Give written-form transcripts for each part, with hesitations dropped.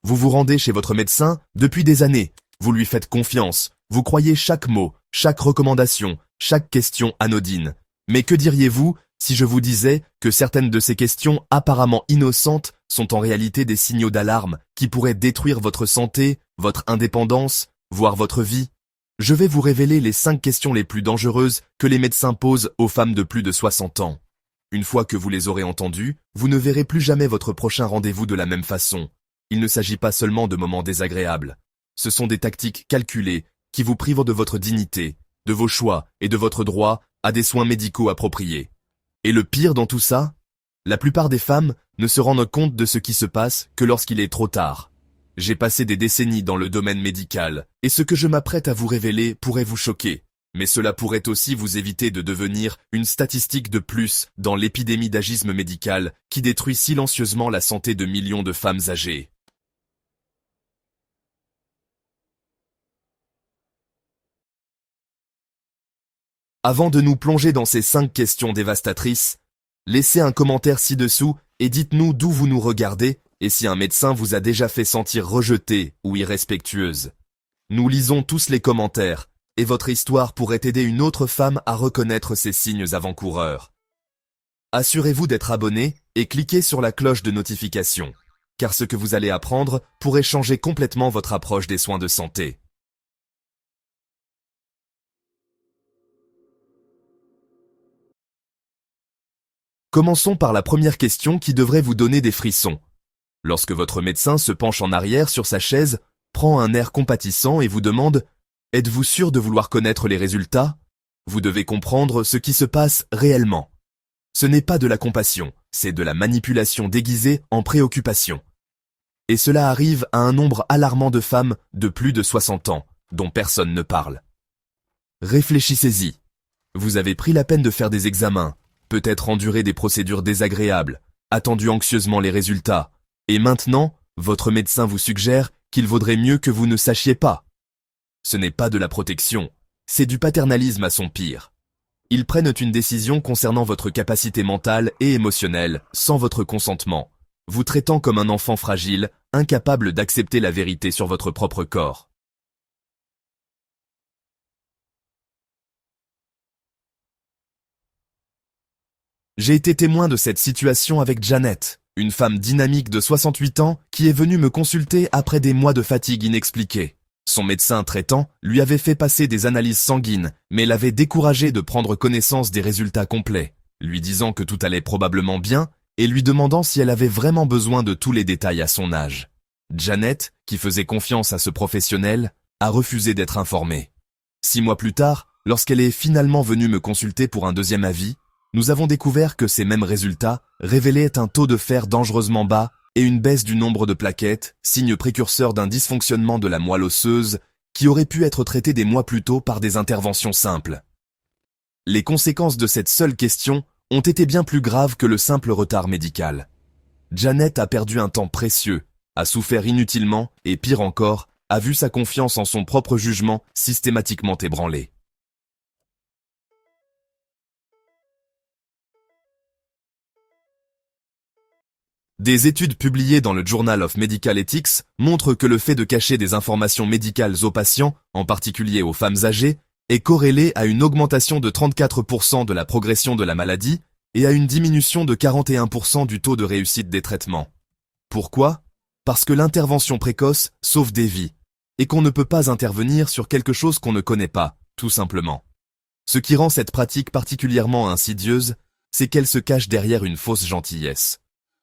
Vous vous rendez chez votre médecin depuis des années. Vous lui faites confiance. Vous croyez chaque mot, chaque recommandation, chaque question anodine. Mais que diriez-vous si je vous disais que certaines de ces questions apparemment innocentes sont en réalité des signaux d'alarme qui pourraient détruire votre santé, votre indépendance, voire votre vie? Je vais vous révéler les 5 questions les plus dangereuses que les médecins posent aux femmes de plus de 60 ans. Une fois que vous les aurez entendues, vous ne verrez plus jamais votre prochain rendez-vous de la même façon. Il ne s'agit pas seulement de moments désagréables. Ce sont des tactiques calculées qui vous privent de votre dignité, de vos choix et de votre droit à des soins médicaux appropriés. Et le pire dans tout ça, la plupart des femmes ne se rendent compte de ce qui se passe que lorsqu'il est trop tard. J'ai passé des décennies dans le domaine médical, et ce que je m'apprête à vous révéler pourrait vous choquer, mais cela pourrait aussi vous éviter de devenir une statistique de plus dans l'épidémie d'agisme médical qui détruit silencieusement la santé de millions de femmes âgées. Avant de nous plonger dans ces 5 questions dévastatrices, laissez un commentaire ci-dessous et dites-nous d'où vous nous regardez et si un médecin vous a déjà fait sentir rejetée ou irrespectueuse. Nous lisons tous les commentaires, et votre histoire pourrait aider une autre femme à reconnaître ces signes avant-coureurs. Assurez-vous d'être abonné et cliquez sur la cloche de notification, car ce que vous allez apprendre pourrait changer complètement votre approche des soins de santé. Commençons par la première question qui devrait vous donner des frissons. Lorsque votre médecin se penche en arrière sur sa chaise, prend un air compatissant et vous demande « Êtes-vous sûr de vouloir connaître les résultats ?» Vous devez comprendre ce qui se passe réellement. Ce n'est pas de la compassion, c'est de la manipulation déguisée en préoccupation. Et cela arrive à un nombre alarmant de femmes de plus de 60 ans, dont personne ne parle. Réfléchissez-y. Vous avez pris la peine de faire des examens, peut-être enduré des procédures désagréables, attendu anxieusement les résultats, et maintenant, votre médecin vous suggère qu'il vaudrait mieux que vous ne sachiez pas. Ce n'est pas de la protection, c'est du paternalisme à son pire. Ils prennent une décision concernant votre capacité mentale et émotionnelle sans votre consentement, vous traitant comme un enfant fragile, incapable d'accepter la vérité sur votre propre corps. J'ai été témoin de cette situation avec Janet, une femme dynamique de 68 ans qui est venue me consulter après des mois de fatigue inexpliquée. Son médecin traitant lui avait fait passer des analyses sanguines, mais l'avait découragée de prendre connaissance des résultats complets, lui disant que tout allait probablement bien et lui demandant si elle avait vraiment besoin de tous les détails à son âge. Janet, qui faisait confiance à ce professionnel, a refusé d'être informée. 6 mois plus tard, lorsqu'elle est finalement venue me consulter pour un deuxième avis, nous avons découvert que ces mêmes résultats révélaient un taux de fer dangereusement bas et une baisse du nombre de plaquettes, signe précurseur d'un dysfonctionnement de la moelle osseuse qui aurait pu être traité des mois plus tôt par des interventions simples. Les conséquences de cette seule question ont été bien plus graves que le simple retard médical. Janet a perdu un temps précieux, a souffert inutilement et pire encore, a vu sa confiance en son propre jugement systématiquement ébranlée. Des études publiées dans le Journal of Medical Ethics montrent que le fait de cacher des informations médicales aux patients, en particulier aux femmes âgées, est corrélé à une augmentation de 34% de la progression de la maladie et à une diminution de 41% du taux de réussite des traitements. Pourquoi ? Parce que l'intervention précoce sauve des vies, et qu'on ne peut pas intervenir sur quelque chose qu'on ne connaît pas, tout simplement. Ce qui rend cette pratique particulièrement insidieuse, c'est qu'elle se cache derrière une fausse gentillesse.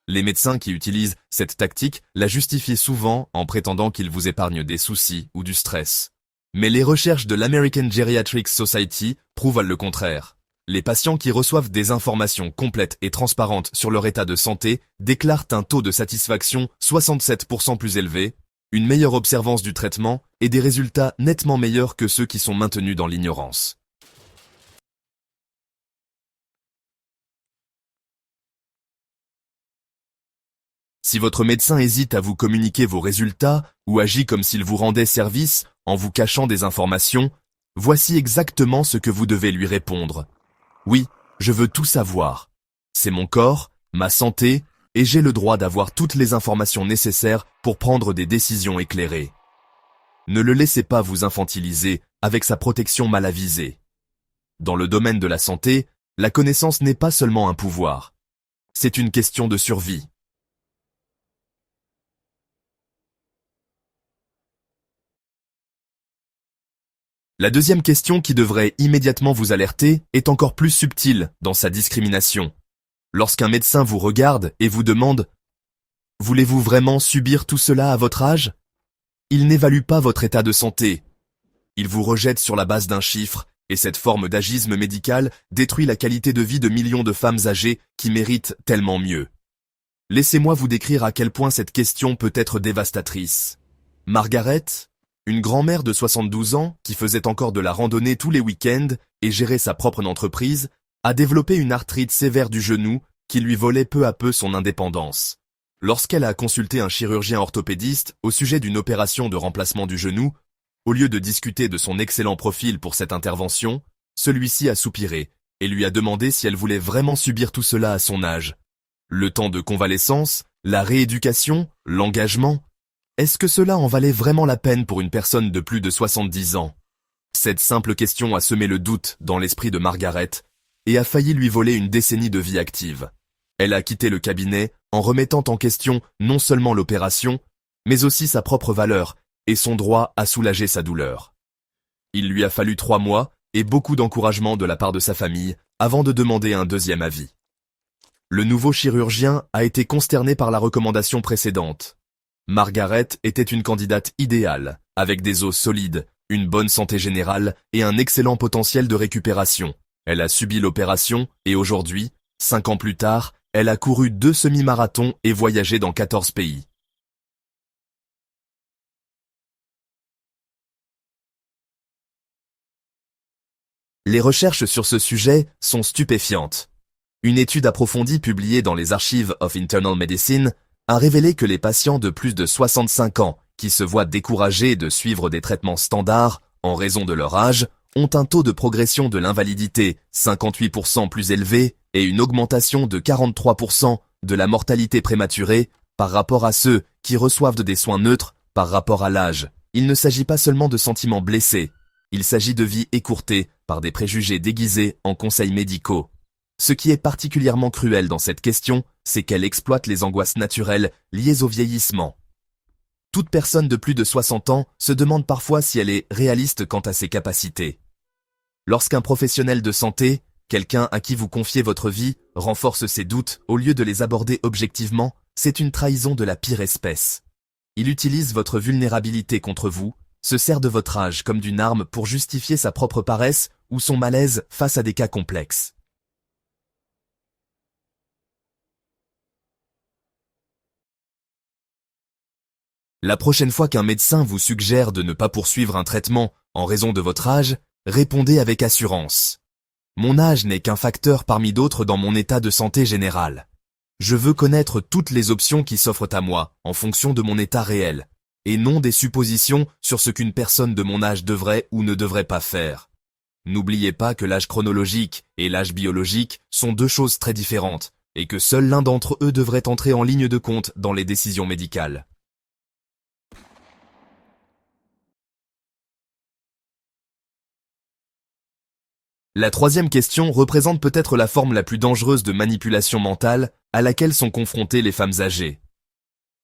Les médecins qui utilisent cette tactique la justifient souvent en prétendant qu'ils vous épargnent des soucis ou du stress. Mais les recherches de l'American Geriatric Society prouvent le contraire. Les patients qui reçoivent des informations complètes et transparentes sur leur état de santé déclarent un taux de satisfaction 67% plus élevé, une meilleure observance du traitement et des résultats nettement meilleurs que ceux qui sont maintenus dans l'ignorance. Si votre médecin hésite à vous communiquer vos résultats ou agit comme s'il vous rendait service en vous cachant des informations, voici exactement ce que vous devez lui répondre. Oui, je veux tout savoir. C'est mon corps, ma santé, et j'ai le droit d'avoir toutes les informations nécessaires pour prendre des décisions éclairées. Ne le laissez pas vous infantiliser avec sa protection mal avisée. Dans le domaine de la santé, la connaissance n'est pas seulement un pouvoir. C'est une question de survie. La deuxième question qui devrait immédiatement vous alerter est encore plus subtile dans sa discrimination. Lorsqu'un médecin vous regarde et vous demande « Voulez-vous vraiment subir tout cela à votre âge ?» Il n'évalue pas votre état de santé. Il vous rejette sur la base d'un chiffre, et cette forme d'agisme médical détruit la qualité de vie de millions de femmes âgées qui méritent tellement mieux. Laissez-moi vous décrire à quel point cette question peut être dévastatrice. Margaret, une grand-mère de 72 ans qui faisait encore de la randonnée tous les week-ends et gérait sa propre entreprise, a développé une arthrite sévère du genou qui lui volait peu à peu son indépendance. Lorsqu'elle a consulté un chirurgien orthopédiste au sujet d'une opération de remplacement du genou, au lieu de discuter de son excellent profil pour cette intervention, celui-ci a soupiré et lui a demandé si elle voulait vraiment subir tout cela à son âge. Le temps de convalescence, la rééducation, l'engagement, est-ce que cela en valait vraiment la peine pour une personne de plus de 70 ans? Cette simple question a semé le doute dans l'esprit de Margaret et a failli lui voler une décennie de vie active. Elle a quitté le cabinet en remettant en question non seulement l'opération, mais aussi sa propre valeur et son droit à soulager sa douleur. Il lui a fallu 3 mois et beaucoup d'encouragement de la part de sa famille avant de demander un deuxième avis. Le nouveau chirurgien a été consterné par la recommandation précédente. Margaret était une candidate idéale, avec des os solides, une bonne santé générale et un excellent potentiel de récupération. Elle a subi l'opération et aujourd'hui, 5 ans plus tard, elle a couru 2 semi-marathons et voyagé dans 14 pays. Les recherches sur ce sujet sont stupéfiantes. Une étude approfondie publiée dans les Archives of Internal Medicine a révélé que les patients de plus de 65 ans qui se voient découragés de suivre des traitements standards en raison de leur âge ont un taux de progression de l'invalidité 58% plus élevé et une augmentation de 43% de la mortalité prématurée par rapport à ceux qui reçoivent des soins neutres par rapport à l'âge. Il ne s'agit pas seulement de sentiments blessés, il s'agit de vies écourtées par des préjugés déguisés en conseils médicaux. Ce qui est particulièrement cruel dans cette question, c'est qu'elle exploite les angoisses naturelles liées au vieillissement. Toute personne de plus de 60 ans se demande parfois si elle est réaliste quant à ses capacités. Lorsqu'un professionnel de santé, quelqu'un à qui vous confiez votre vie, renforce ses doutes au lieu de les aborder objectivement, c'est une trahison de la pire espèce. Il utilise votre vulnérabilité contre vous, se sert de votre âge comme d'une arme pour justifier sa propre paresse ou son malaise face à des cas complexes. La prochaine fois qu'un médecin vous suggère de ne pas poursuivre un traitement en raison de votre âge, répondez avec assurance. Mon âge n'est qu'un facteur parmi d'autres dans mon état de santé général. Je veux connaître toutes les options qui s'offrent à moi en fonction de mon état réel, et non des suppositions sur ce qu'une personne de mon âge devrait ou ne devrait pas faire. N'oubliez pas que l'âge chronologique et l'âge biologique sont 2 choses très différentes, et que seul l'un d'entre eux devrait entrer en ligne de compte dans les décisions médicales. La troisième question représente peut-être la forme la plus dangereuse de manipulation mentale à laquelle sont confrontées les femmes âgées.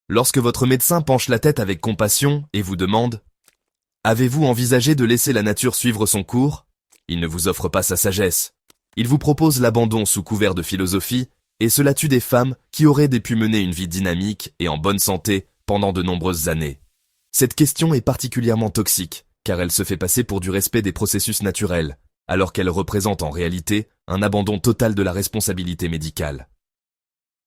Lorsque votre médecin penche la tête avec compassion et vous demande « Avez-vous envisagé de laisser la nature suivre son cours ?» Il ne vous offre pas sa sagesse. Il vous propose l'abandon sous couvert de philosophie, et cela tue des femmes qui auraient pu mener une vie dynamique et en bonne santé pendant de nombreuses années. Cette question est particulièrement toxique, car elle se fait passer pour du respect des processus naturels, alors qu'elle représente en réalité un abandon total de la responsabilité médicale.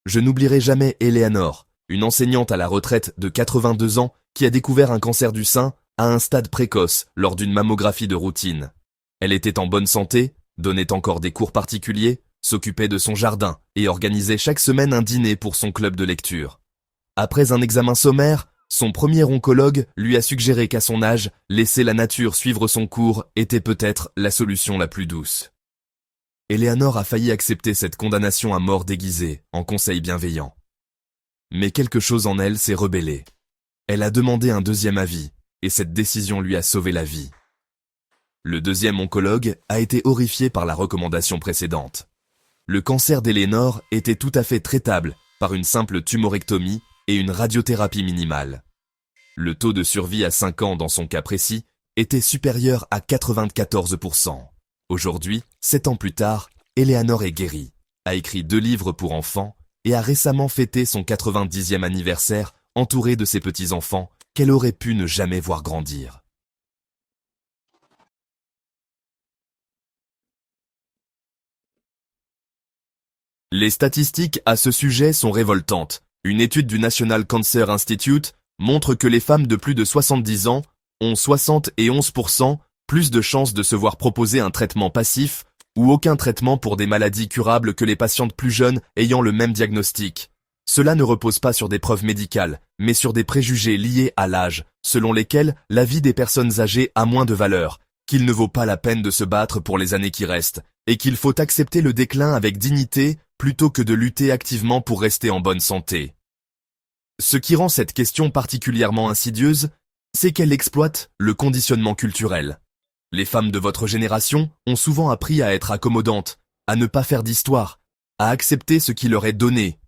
Je n'oublierai jamais Eleanor, une enseignante à la retraite de 82 ans qui a découvert un cancer du sein à un stade précoce lors d'une mammographie de routine. Elle était en bonne santé, donnait encore des cours particuliers, s'occupait de son jardin et organisait chaque semaine un dîner pour son club de lecture. Après un examen sommaire, son premier oncologue lui a suggéré qu'à son âge, laisser la nature suivre son cours était peut-être la solution la plus douce. Eleanor a failli accepter cette condamnation à mort déguisée en conseil bienveillant. Mais quelque chose en elle s'est rebellé. Elle a demandé un deuxième avis, et cette décision lui a sauvé la vie. Le deuxième oncologue a été horrifié par la recommandation précédente. Le cancer d'Eleanor était tout à fait traitable par une simple tumorectomie et une radiothérapie minimale. Le taux de survie à 5 ans dans son cas précis était supérieur à 94%. Aujourd'hui, 7 ans plus tard, Eleanor est guérie, a écrit 2 livres pour enfants et a récemment fêté son 90e anniversaire entourée de ses petits-enfants qu'elle aurait pu ne jamais voir grandir. Les statistiques à ce sujet sont révoltantes. Une étude du National Cancer Institute montre que les femmes de plus de 70 ans ont 71% plus de chances de se voir proposer un traitement passif ou aucun traitement pour des maladies curables que les patientes plus jeunes ayant le même diagnostic. Cela ne repose pas sur des preuves médicales, mais sur des préjugés liés à l'âge, selon lesquels la vie des personnes âgées a moins de valeur, qu'il ne vaut pas la peine de se battre pour les années qui restent, et qu'il faut accepter le déclin avec dignité plutôt que de lutter activement pour rester en bonne santé. Ce qui rend cette question particulièrement insidieuse, c'est qu'elle exploite le conditionnement culturel. Les femmes de votre génération ont souvent appris à être accommodantes, à ne pas faire d'histoire, à accepter ce qui leur est donné.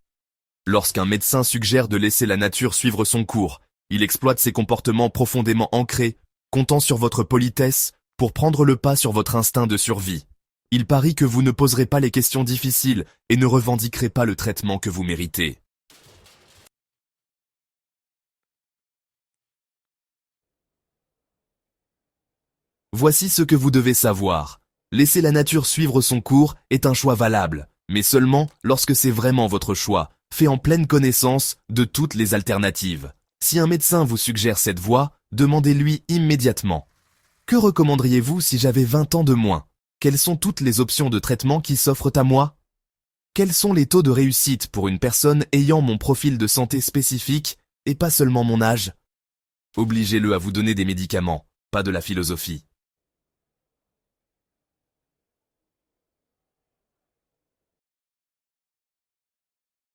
Lorsqu'un médecin suggère de laisser la nature suivre son cours, il exploite ces comportements profondément ancrés, comptant sur votre politesse pour prendre le pas sur votre instinct de survie. Il parie que vous ne poserez pas les questions difficiles et ne revendiquerez pas le traitement que vous méritez. Voici ce que vous devez savoir. Laisser la nature suivre son cours est un choix valable, mais seulement lorsque c'est vraiment votre choix, fait en pleine connaissance de toutes les alternatives. Si un médecin vous suggère cette voie, demandez-lui immédiatement. Que recommanderiez-vous si j'avais 20 ans de moins? Quelles sont toutes les options de traitement qui s'offrent à moi? Quels sont les taux de réussite pour une personne ayant mon profil de santé spécifique et pas seulement mon âge? Obligez-le à vous donner des médicaments, pas de la philosophie.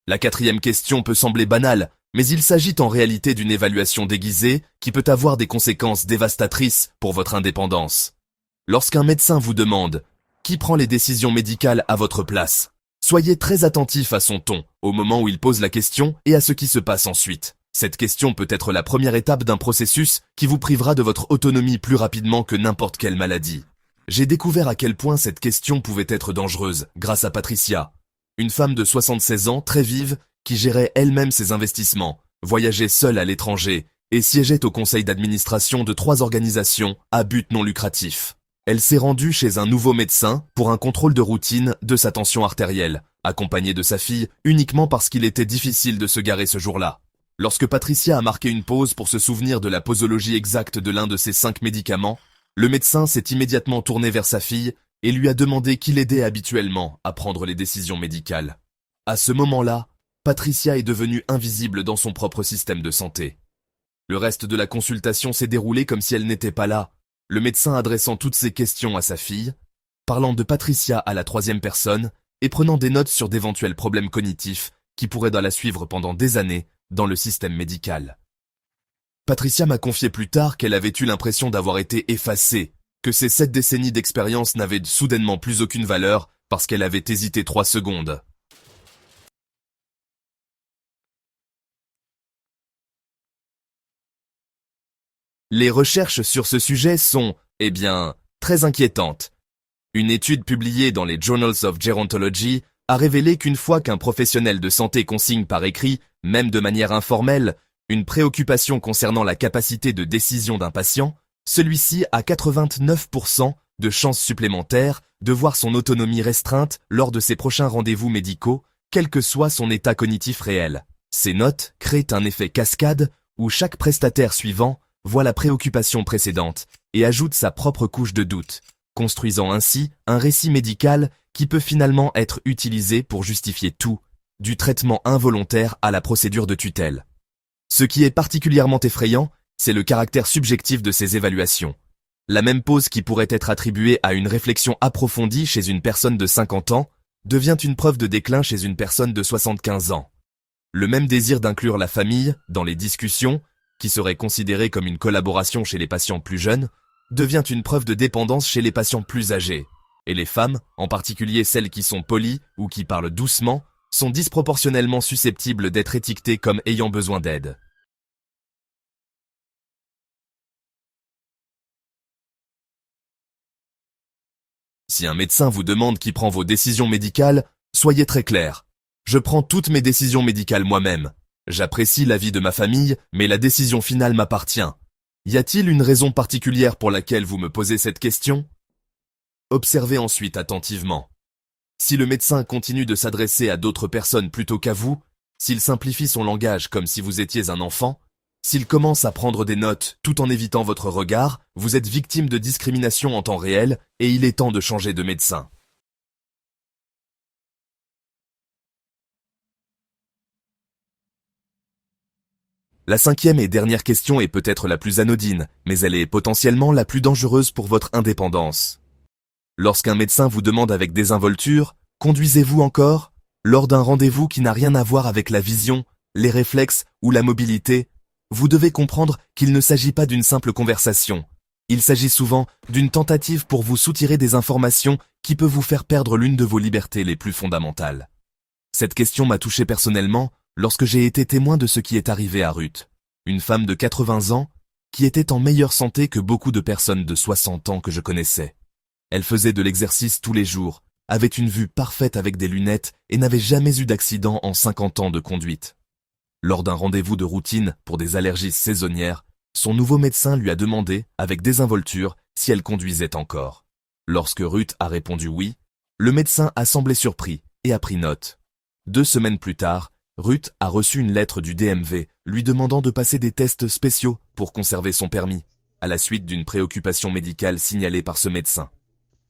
La quatrième question peut sembler banale, mais il s'agit en réalité d'une évaluation déguisée qui peut avoir des conséquences dévastatrices pour votre indépendance. Lorsqu'un médecin vous demande « Qui prend les décisions médicales à votre place ?», soyez très attentif à son ton, au moment où il pose la question et à ce qui se passe ensuite. Cette question peut être la première étape d'un processus qui vous privera de votre autonomie plus rapidement que n'importe quelle maladie. J'ai découvert à quel point cette question pouvait être dangereuse grâce à Patricia, une femme de 76 ans très vive qui gérait elle-même ses investissements, voyageait seule à l'étranger et siégeait au conseil d'administration de 3 organisations à but non lucratif. Elle s'est rendue chez un nouveau médecin pour un contrôle de routine de sa tension artérielle, accompagnée de sa fille uniquement parce qu'il était difficile de se garer ce jour-là. Lorsque Patricia a marqué une pause pour se souvenir de la posologie exacte de l'un de ses 5 médicaments, le médecin s'est immédiatement tourné vers sa fille et lui a demandé qui l'aidait habituellement à prendre les décisions médicales. À ce moment-là, Patricia est devenue invisible dans son propre système de santé. Le reste de la consultation s'est déroulé comme si elle n'était pas là, le médecin adressant toutes ses questions à sa fille, parlant de Patricia à la 3e personne et prenant des notes sur d'éventuels problèmes cognitifs qui pourraient la suivre pendant des années dans le système médical. Patricia m'a confié plus tard qu'elle avait eu l'impression d'avoir été effacée, que ces 7 décennies d'expérience n'avaient soudainement plus aucune valeur parce qu'elle avait hésité 3 secondes. Les recherches sur ce sujet sont, très inquiétantes. Une étude publiée dans les Journals of Gerontology a révélé qu'une fois qu'un professionnel de santé consigne par écrit, même de manière informelle, une préoccupation concernant la capacité de décision d'un patient, celui-ci a 89% de chances supplémentaires de voir son autonomie restreinte lors de ses prochains rendez-vous médicaux, quel que soit son état cognitif réel. Ces notes créent un effet cascade où chaque prestataire suivant voit la préoccupation précédente et ajoute sa propre couche de doute, construisant ainsi un récit médical qui peut finalement être utilisé pour justifier tout, du traitement involontaire à la procédure de tutelle. Ce qui est particulièrement effrayant, c'est le caractère subjectif de ces évaluations. La même pause qui pourrait être attribuée à une réflexion approfondie chez une personne de 50 ans devient une preuve de déclin chez une personne de 75 ans. Le même désir d'inclure la famille dans les discussions, qui serait considéré comme une collaboration chez les patients plus jeunes, devient une preuve de dépendance chez les patients plus âgés. Et les femmes, en particulier celles qui sont polies ou qui parlent doucement, sont disproportionnellement susceptibles d'être étiquetées comme ayant besoin d'aide. Si un médecin vous demande qui prend vos décisions médicales, soyez très clair. Je prends toutes mes décisions médicales moi-même. J'apprécie l'avis de ma famille, mais la décision finale m'appartient. Y a-t-il une raison particulière pour laquelle vous me posez cette question? Observez ensuite attentivement. Si le médecin continue de s'adresser à d'autres personnes plutôt qu'à vous, s'il simplifie son langage comme si vous étiez un enfant, s'il commence à prendre des notes tout en évitant votre regard, vous êtes victime de discrimination en temps réel et il est temps de changer de médecin. La cinquième et dernière question est peut-être la plus anodine, mais elle est potentiellement la plus dangereuse pour votre indépendance. Lorsqu'un médecin vous demande avec désinvolture « Conduisez-vous encore ?» lors d'un rendez-vous qui n'a rien à voir avec la vision, les réflexes ou la mobilité, vous devez comprendre qu'il ne s'agit pas d'une simple conversation. Il s'agit souvent d'une tentative pour vous soutirer des informations qui peut vous faire perdre l'une de vos libertés les plus fondamentales. Cette question m'a touché personnellement lorsque j'ai été témoin de ce qui est arrivé à Ruth, une femme de 80 ans qui était en meilleure santé que beaucoup de personnes de 60 ans que je connaissais. Elle faisait de l'exercice tous les jours, avait une vue parfaite avec des lunettes et n'avait jamais eu d'accident en 50 ans de conduite. Lors d'un rendez-vous de routine pour des allergies saisonnières, son nouveau médecin lui a demandé, avec désinvolture, si elle conduisait encore. Lorsque Ruth a répondu oui, le médecin a semblé surpris et a pris note. 2 semaines plus tard, Ruth a reçu une lettre du DMV lui demandant de passer des tests spéciaux pour conserver son permis, à la suite d'une préoccupation médicale signalée par ce médecin.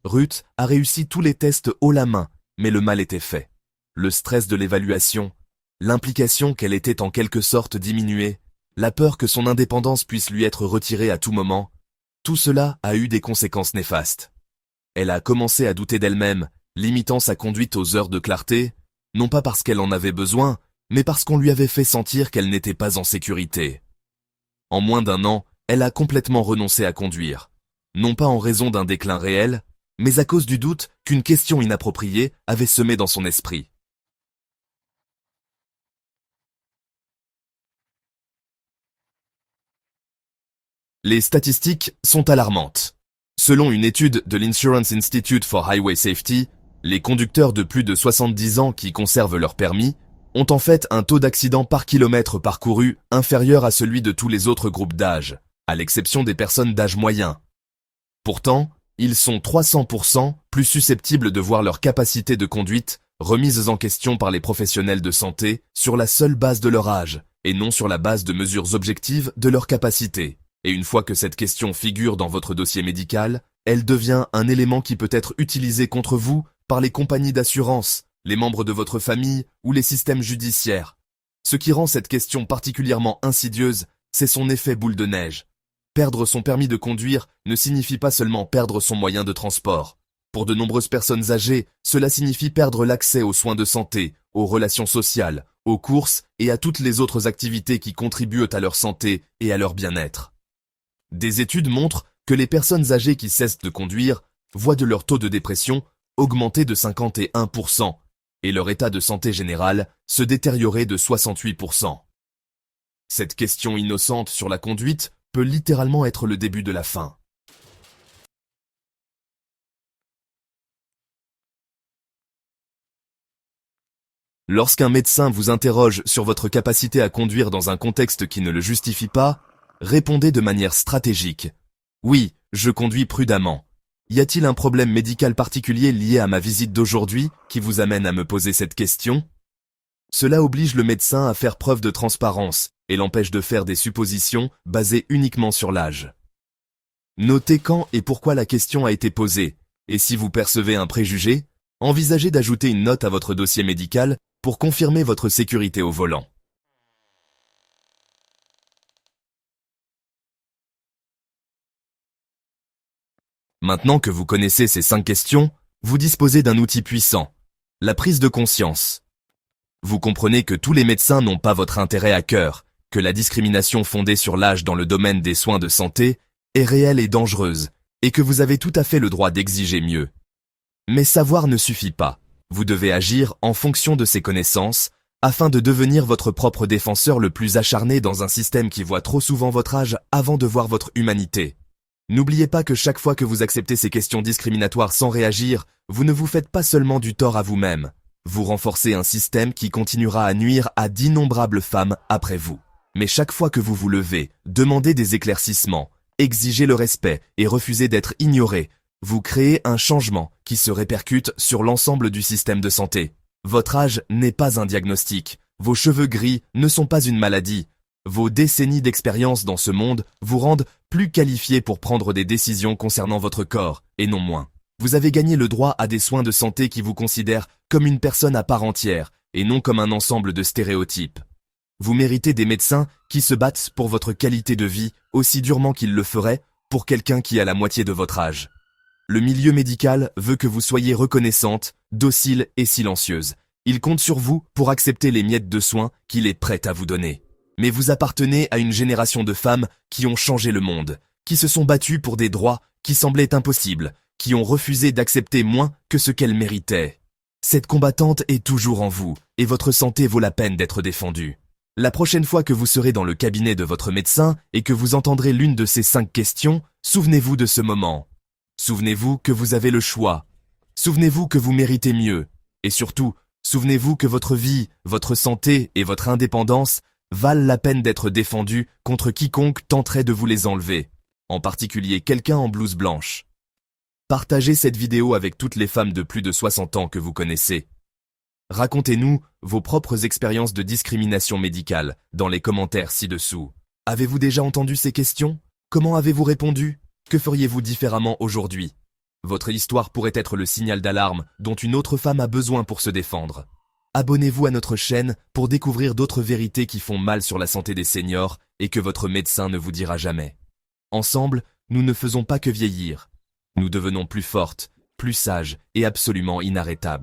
Ruth a réussi tous les tests haut la main, mais le mal était fait. Le stress de l'évaluation, l'implication qu'elle était en quelque sorte diminuée, la peur que son indépendance puisse lui être retirée à tout moment, tout cela a eu des conséquences néfastes. Elle a commencé à douter d'elle-même, limitant sa conduite aux heures de clarté, non pas parce qu'elle en avait besoin, mais parce qu'on lui avait fait sentir qu'elle n'était pas en sécurité. En moins d'1 an, elle a complètement renoncé à conduire, non pas en raison d'un déclin réel, mais à cause du doute qu'une question inappropriée avait semé dans son esprit. Les statistiques sont alarmantes. Selon une étude de l'Insurance Institute for Highway Safety, les conducteurs de plus de 70 ans qui conservent leur permis ont en fait un taux d'accident par kilomètre parcouru inférieur à celui de tous les autres groupes d'âge, à l'exception des personnes d'âge moyen. Pourtant, ils sont 300% plus susceptibles de voir leur capacité de conduite remise en question par les professionnels de santé sur la seule base de leur âge, et non sur la base de mesures objectives de leur capacité. Et une fois que cette question figure dans votre dossier médical, elle devient un élément qui peut être utilisé contre vous par les compagnies d'assurance, les membres de votre famille ou les systèmes judiciaires. Ce qui rend cette question particulièrement insidieuse, c'est son effet boule de neige. Perdre son permis de conduire ne signifie pas seulement perdre son moyen de transport. Pour de nombreuses personnes âgées, cela signifie perdre l'accès aux soins de santé, aux relations sociales, aux courses et à toutes les autres activités qui contribuent à leur santé et à leur bien-être. Des études montrent que les personnes âgées qui cessent de conduire voient de leur taux de dépression augmenter de 51% et leur état de santé général se détériorer de 68%. Cette question innocente sur la conduite peut littéralement être le début de la fin. Lorsqu'un médecin vous interroge sur votre capacité à conduire dans un contexte qui ne le justifie pas, répondez de manière stratégique. Oui, je conduis prudemment. Y a-t-il un problème médical particulier lié à ma visite d'aujourd'hui qui vous amène à me poser cette question? Cela oblige le médecin à faire preuve de transparence et l'empêche de faire des suppositions basées uniquement sur l'âge. Notez quand et pourquoi la question a été posée, et si vous percevez un préjugé, envisagez d'ajouter une note à votre dossier médical pour confirmer votre sécurité au volant. Maintenant que vous connaissez ces 5 questions, vous disposez d'un outil puissant, la prise de conscience. Vous comprenez que tous les médecins n'ont pas votre intérêt à cœur, que la discrimination fondée sur l'âge dans le domaine des soins de santé est réelle et dangereuse, et que vous avez tout à fait le droit d'exiger mieux. Mais savoir ne suffit pas. Vous devez agir en fonction de ces connaissances, afin de devenir votre propre défenseur le plus acharné dans un système qui voit trop souvent votre âge avant de voir votre humanité. N'oubliez pas que chaque fois que vous acceptez ces questions discriminatoires sans réagir, vous ne vous faites pas seulement du tort à vous-même. Vous renforcez un système qui continuera à nuire à d'innombrables femmes après vous. Mais chaque fois que vous vous levez, demandez des éclaircissements, exigez le respect et refusez d'être ignoré, vous créez un changement qui se répercute sur l'ensemble du système de santé. Votre âge n'est pas un diagnostic, vos cheveux gris ne sont pas une maladie. Vos décennies d'expérience dans ce monde vous rendent plus qualifié pour prendre des décisions concernant votre corps, et non moins. Vous avez gagné le droit à des soins de santé qui vous considèrent comme une personne à part entière, et non comme un ensemble de stéréotypes. Vous méritez des médecins qui se battent pour votre qualité de vie aussi durement qu'ils le feraient pour quelqu'un qui a la moitié de votre âge. Le milieu médical veut que vous soyez reconnaissante, docile et silencieuse. Il compte sur vous pour accepter les miettes de soins qu'il est prêt à vous donner. Mais vous appartenez à une génération de femmes qui ont changé le monde, qui se sont battues pour des droits qui semblaient impossibles, qui ont refusé d'accepter moins que ce qu'elles méritaient. Cette combattante est toujours en vous, et votre santé vaut la peine d'être défendue. La prochaine fois que vous serez dans le cabinet de votre médecin et que vous entendrez l'une de ces 5 questions, souvenez-vous de ce moment. Souvenez-vous que vous avez le choix. Souvenez-vous que vous méritez mieux. Et surtout, souvenez-vous que votre vie, votre santé et votre indépendance valent la peine d'être défendues contre quiconque tenterait de vous les enlever, en particulier quelqu'un en blouse blanche. Partagez cette vidéo avec toutes les femmes de plus de 60 ans que vous connaissez. Racontez-nous vos propres expériences de discrimination médicale dans les commentaires ci-dessous. Avez-vous déjà entendu ces questions? Comment avez-vous répondu? Que feriez-vous différemment aujourd'hui? Votre histoire pourrait être le signal d'alarme dont une autre femme a besoin pour se défendre. Abonnez-vous à notre chaîne pour découvrir d'autres vérités qui font mal sur la santé des seniors et que votre médecin ne vous dira jamais. Ensemble, nous ne faisons pas que vieillir. Nous devenons plus fortes, plus sages et absolument inarrêtables.